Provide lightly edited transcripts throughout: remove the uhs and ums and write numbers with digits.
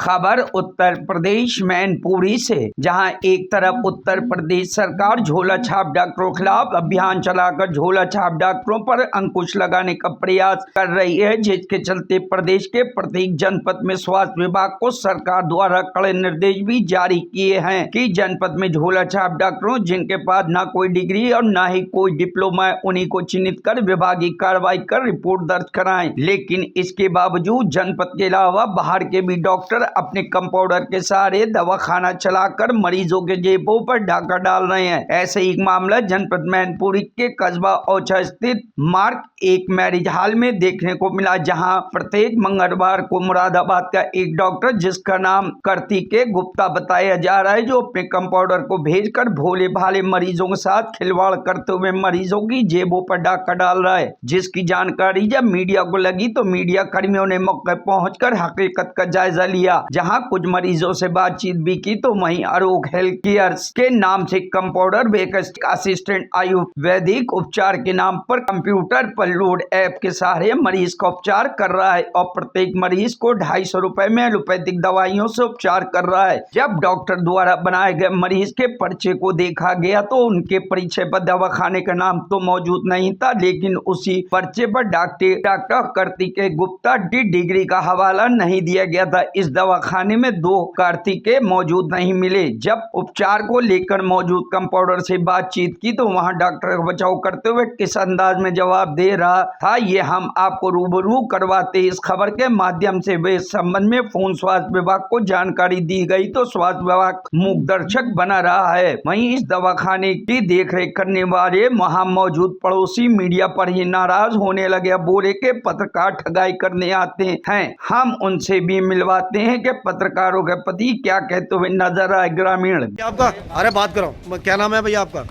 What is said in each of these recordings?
खबर उत्तर प्रदेश मैनपुरी से, जहां एक तरफ उत्तर प्रदेश सरकार झोला छाप डॉक्टरों के खिलाफ अभियान चलाकर झोला छाप डॉक्टरों पर अंकुश लगाने का प्रयास कर रही है, जिसके चलते प्रदेश के प्रत्येक जनपद में स्वास्थ्य विभाग को सरकार द्वारा कड़े निर्देश भी जारी किए हैं कि जनपद में झोला छाप डॉक्टरों जिनके पास न कोई डिग्री और न ही कोई डिप्लोमा है, उन्हीं को चिन्हित कर विभागीय कार्रवाई कर रिपोर्ट दर्ज कराएं। लेकिन इसके बावजूद जनपद के अलावा बाहर के भी डॉक्टर अपने कंपाउंडर के सहारे दवाखाना चलाकर मरीजों के जेबों पर डाका डाल रहे हैं। ऐसे एक मामला जनपद मैनपुरी के कस्बा ओछा स्थित मार्क एक मैरिज हॉल में देखने को मिला, जहां प्रत्येक मंगलवार को मुरादाबाद का एक डॉक्टर जिसका नाम कार्तिकेय गुप्ता बताया जा रहा है, जो अपने कंपाउंडर को भेजकर भोले भाले मरीजों के साथ खिलवाड़ करते हुए मरीजों की जेबों पर डाका डाल रहा है। जिसकी जानकारी जब मीडिया को लगी तो मीडिया कर्मियों ने मौके पहुंचकर हकीकत का जायजा लिया। जहां कुछ मरीजों से बातचीत भी की तो वहीं आरोग्य हेल्थ केयर के नाम से कंपाउंडर वेकस्ट असिस्टेंट आयुर्वेदिक उपचार के नाम पर कंप्यूटर पर लोड ऐप के सहारे मरीज का उपचार कर रहा है और प्रत्येक मरीज को 250 रुपए में एलोपैथिक दवाइयों से उपचार कर रहा है। जब डॉक्टर द्वारा बनाए गए मरीज के पर्चे को देखा गया तो उनके परिचय पर दवाखाने का नाम तो मौजूद नहीं था, लेकिन उसी पर्चे पर डॉक्टर कार्तिकेय गुप्ता डिग्री का हवाला नहीं दिया गया था। इस दवाखाने में 2 कार्तिकेय मौजूद नहीं मिले। जब उपचार को लेकर मौजूद कंपाउंडर से बातचीत की तो वहां डॉक्टर का बचाव करते हुए किस अंदाज में जवाब दे रहा था, ये हम आपको रूबरू करवाते। इस खबर के माध्यम से वे संबंध में फोन स्वास्थ्य विभाग को जानकारी दी गई तो स्वास्थ्य विभाग मूक दर्शक बना रहा है। वहीं इस दवाखाने की देखरेख करने वाले वहां मौजूद पड़ोसी मीडिया पर ही नाराज होने लगे, बोले के पत्रकार ठगाई करने आते हैं। हम उनसे भी मिलवाते हैं कि पत्रकारों के पति क्या कहते हुए नजर आए। ग्रामीण आपका, अरे बात करो, क्या नाम है भैया आपका?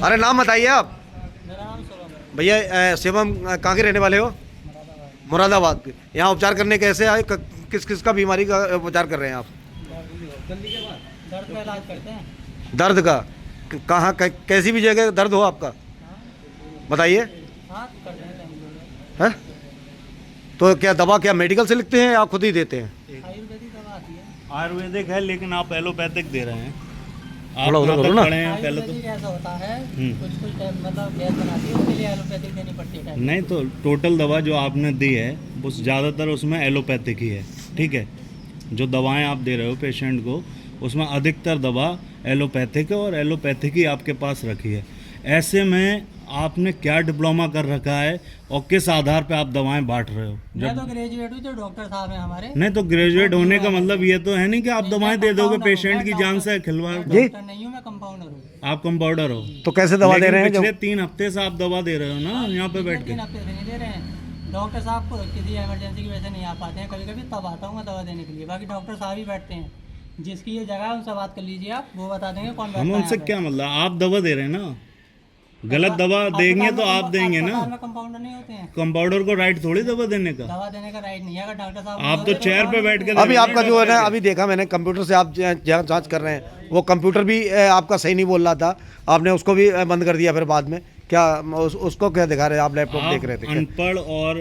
अरे नाम बताइए आप भैया। शिवम कहाँ के रहने वाले हो? मुरादाबाद के। यहाँ उपचार करने कैसे आए? किस किस का बीमारी का उपचार कर रहे हैं आप? दर्द का इलाज करते हैं। दर्द का? कहाँ कैसी भी जगह दर्द हो आपका बताइए। है तो क्या दवा क्या मेडिकल से लिखते हैं या खुद ही देते हैं? आयुर्वेदिक दवा आती है। आयुर्वेदिक है लेकिन आप एलोपैथिक दे रहे हैं। आप थोड़ा उधर करो ना। पहले तो ऐसा होता है कुछ मतलब गैस बनाती है, उसके लिए एलोपैथिक देनी पड़ती है। नहीं, तो टोटल दवा जो आपने दी है वो ज़्यादातर उसमें एलोपैथिक ही है, ठीक है। जो दवाएं आप दे रहे हो पेशेंट को उसमें अधिकतर दवा एलोपैथिक है और एलोपैथिक ही आपके पास रखी है। ऐसे में आपने क्या डिप्लोमा कर रखा है और किस आधार पे आप दवाएं बांट रहे हो? मैं तो ग्रेजुएट हूँ, जो डॉक्टर साहब हैं हमारे। नहीं, तो ग्रेजुएट होने का मतलब ये तो है नहीं कि आप दवाएं दे दोगे पेशेंट की जान से खिलवाड़। जी नहीं हूँ, मैं कंपाउंडर हूँ। आप कंपाउंडर हो तो कैसे दवा दे रहे हैं? पिछले 3 हफ्ते से आप दवा दे रहे हो ना यहाँ पे बैठ के। 3 हफ्ते से नहीं दे रहे हैं। डॉक्टर साहब को किसी इमरजेंसी की वजह से नहीं आ पाते हैं, कभी कभी तब आता हूँ मैं दवा देने के लिए। बाकी डॉक्टर साहब ही बैठते हैं। जिसकी ये जगह है उनसे बात कर लीजिए आप, वो बता देंगे कौन बैठता है। हम उनसे क्या मतलब, आप दवा दे रहे हैं ना, गलत दवा देंगे तो आप देंगे ना। कंपाउंडर नहीं होते हैं। कंपाउंडर को राइट थोड़ी दवा देने का। दवा देने का राइट नहीं है। अगर डॉक्टर साहब आप तो चेयर पे बैठ के अभी आपका जो है ना, अभी देखा मैंने कंप्यूटर से आप जांच कर रहे हैं, वो कंप्यूटर भी आपका सही नहीं बोल रहा था, आपने उसको भी बंद कर दिया। फिर बाद में क्या उसको क्या दिखा रहे हैं आप? लैपटॉप देख रहे थे? अनपढ़ और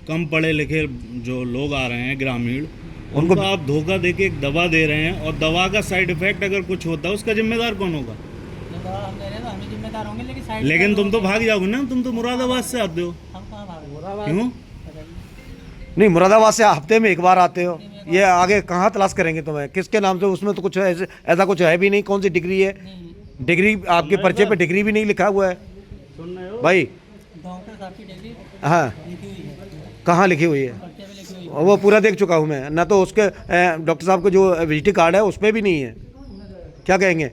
कम पढ़े लिखे जो लोग आ रहे हैं ग्रामीण, उनको आप धोखा देके एक दवा दे रहे हैं और दवा का साइड इफेक्ट अगर कुछ होता है उसका जिम्मेदार कौन होगा? दवा हम दे रहे हैं तो हम ही जिम्मेदार होंगे, लेकिन तुम तो भाग जाओगे ना, तुम तो मुरादाबाद से आते हो। हम कहाँ भाग? क्यों नहीं, मुरादाबाद से हफ्ते में एक बार आते हो, ये आगे कहाँ तलाश करेंगे तुम्हें? किसके नाम से? उसमें तो कुछ ऐसा कुछ है भी नहीं। कौन सी डिग्री है? डिग्री आपके पर्चे पे डिग्री भी नहीं लिखा हुआ है भाई। डॉक्टर साहब की डिग्री हाँ, लिखी हुई है, कहाँ लिखी हुई है? पर्चे पे लिखी हुई है। वो पूरा देख चुका हूँ मैं ना, तो उसके डॉक्टर साहब को जो विजिटिंग कार्ड है उस पर भी नहीं है। क्या कहेंगे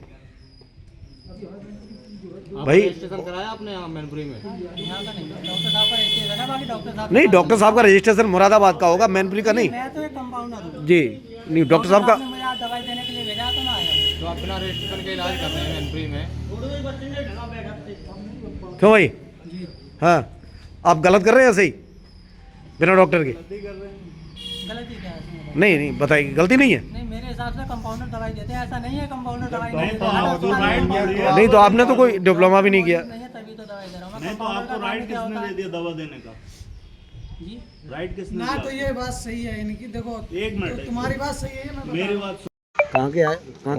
भाई? रजिस्ट्रेशन कराया आपने यहाँ मैनपुरी में? यहाँ का नहीं, डॉक्टर साहब का रजिस्ट्रेशन है। बाकी डॉक्टर साहब नहीं, डॉक्टर साहब का रजिस्ट्रेशन मुरादाबाद का होगा, मैनपुरी का नहीं। मैं तो एक कंपाउंडर हूँ जी नहीं, डॉक्टर साहब का। मुझे आज दवाई देने के लिए भेजा तो मैं आया हूँ। तो आप बिना रजिस्ट्रेशन के इलाज कर रहे हैं मैनपुरी में? क्यों भाई? हाँ, आप गलत कर रहे हैं सही बिना डॉक्टर के? गलती क्या है इसमें? नहीं नहीं, बताइए, गलती नहीं है। नहीं, मेरे हिसाब से कंपाउंडर दवाई देते हैं, ऐसा नहीं है कंपाउंडर दवाई नहीं, नहीं तो देते हैं। नहीं तो आपने तो कोई डिप्लोमा भी नहीं किया। नहीं है, तभी तो दवाई दे रहा हूँ मैं। नहीं, तो आपको राइट किसने दे दिया दवा देने का? जी राइट किसने ना दिया तो ये बात सही है इनकी, देखो एक मिनट, तो तुम्हारी बात सही है, मैं बता मेरी रहा हूँ। बात कहाँ के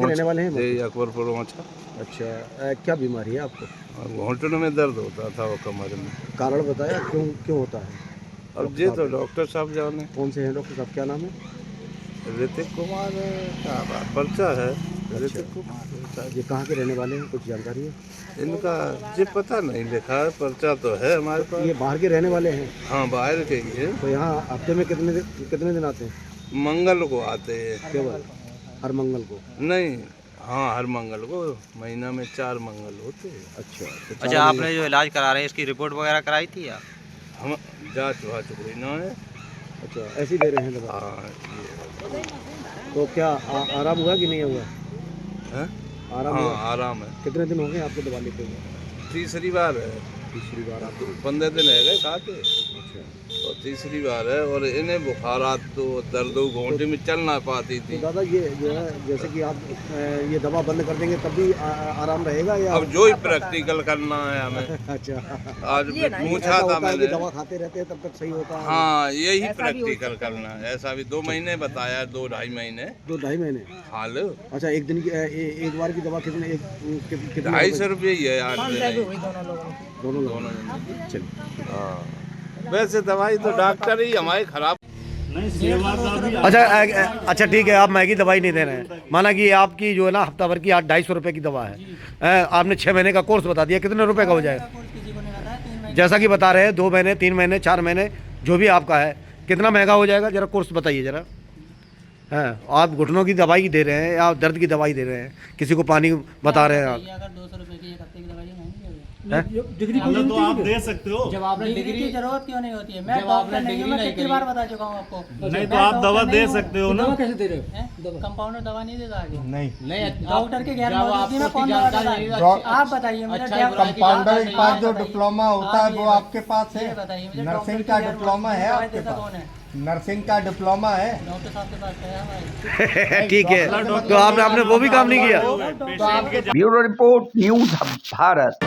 रहने वाले हैं? यही अकबरपुर पहुँचा। अच्छा, क्या बीमारी है आपको? घुटने में दर्द होता था वो कमर में। कारण बताया क्यों क्यों होता है? अब ये तो डॉक्टर साहब जाने। कौन से हैं डॉक्टर साहब, क्या नाम है? ऋतिक कुमार का पर्चा है। ऋतिक कुमार ये कहाँ के रहने वाले हैं, कुछ जानकारी है? इनका ये पता नहीं लिखा है, पर्चा तो है हमारे पास। ये बाहर के रहने वाले हैं, हाँ बाहर के ही है। तो यहाँ हफ्ते में कितने दिन आते हैं? मंगल को आते हैं। केवल हर मंगल को? नहीं, हाँ हर मंगल को, महीना में 4 मंगल होते हैं। अच्छा, तो अच्छा, आपने जो इलाज करा रहे हैं इसकी रिपोर्ट वगैरह कराई थी या? हम जाँच वाच हुई ना है। अच्छा, ऐसे ही दे रहे हैं दवा? हाँ ये तो क्या आराम हुआ कि नहीं हुआ? है? आराम हाँ हुआ? आराम है। कितने दिन हो गए आपको दवा लेते हुए? तीसरी बार है। तीसरी बार आपको? 15 दिन है गए खाते। अच्छा, और तीसरी बार है। और इन्हें बुखारात तो दर्द घोंटे में चल ना पाती तो थी। दादा ये जो है जैसे कि आप ये दवा बंद कर देंगे तब भी आराम रहेगा या? अब जो ही प्रैक्टिकल करना है हमें। अच्छा, आज पूछा ऐसा था होता है कि मैंने। दवा खाते रहते हैं तब तक सही होता है? हाँ यही प्रैक्टिकल करना है। ऐसा भी 2 महीने बताया, 2-2.5 महीने 2-2.5 महीने? खा लो। अच्छा, एक दिन की एक बार की दवा कितने 250 रुपये ही है 8 दिन। दोनों चलिए। हाँ वैसे दवाई तो डॉक्टर ही हमारे खराब। नहीं, सेवा का भी अच्छा ठीक है, आप महंगी दवाई नहीं दे रहे हैं। माना कि आपकी जो है ना हफ्ता भर की 250 रुपये की दवा है, आपने 6 महीने का कोर्स बता दिया, कितने रुपए का हो जाएगा? कोर्स किसी को नहीं बताया, 3 महीने जैसा कि बता रहे हैं 2 महीने, 3 महीने, 4 महीने, जो भी आपका है, कितना महंगा हो जाएगा? जरा कोर्स बताइए जरा। हैं, आप घुटनों की दवाई दे रहे हैं या दर्द की दवाई दे रहे हैं, किसी को पानी बता रहे हैं आप? ये अगर 200 रुपए की एक हफ्ते की दवाई महंगी हो गई। मतलब तो आप दे सकते हो। जब आपने डिग्री की जरूरत क्यों नहीं होती है? मैं जब डॉक्टर आपने नहीं हूँ, डिग्री मैं नहीं कितनी करी। बार बता चुका हूँ आपको। नहीं तो आप दवा दे सकते हो ना? कैसे दे रहे हो? कंपाउंडर दवा नहीं देता आगे। नहीं, डॉक्टर के गैर जब मौजूदगी में आपको कौन दवा जानकारी देता नहीं है? है, आप बताइए मुझे। अच्छा, डॉक्टर की कंपाउंडर जानकारी के पास आप जो बताइए। डिप्लोमा होता है आप वो ये आपके पास है। ये बताइए मुझे, नर्सिंग डॉक्टर का की गैर डिप्लोमा है मौजूदगी में आपके दवा पास? देता कौन है? नर्सिंग का डिप्लोमा है। डॉक्टर साहब के पास है हमारे। ठीक है, तो आपने वो भी काम नहीं किया? Bureau report news Bharat.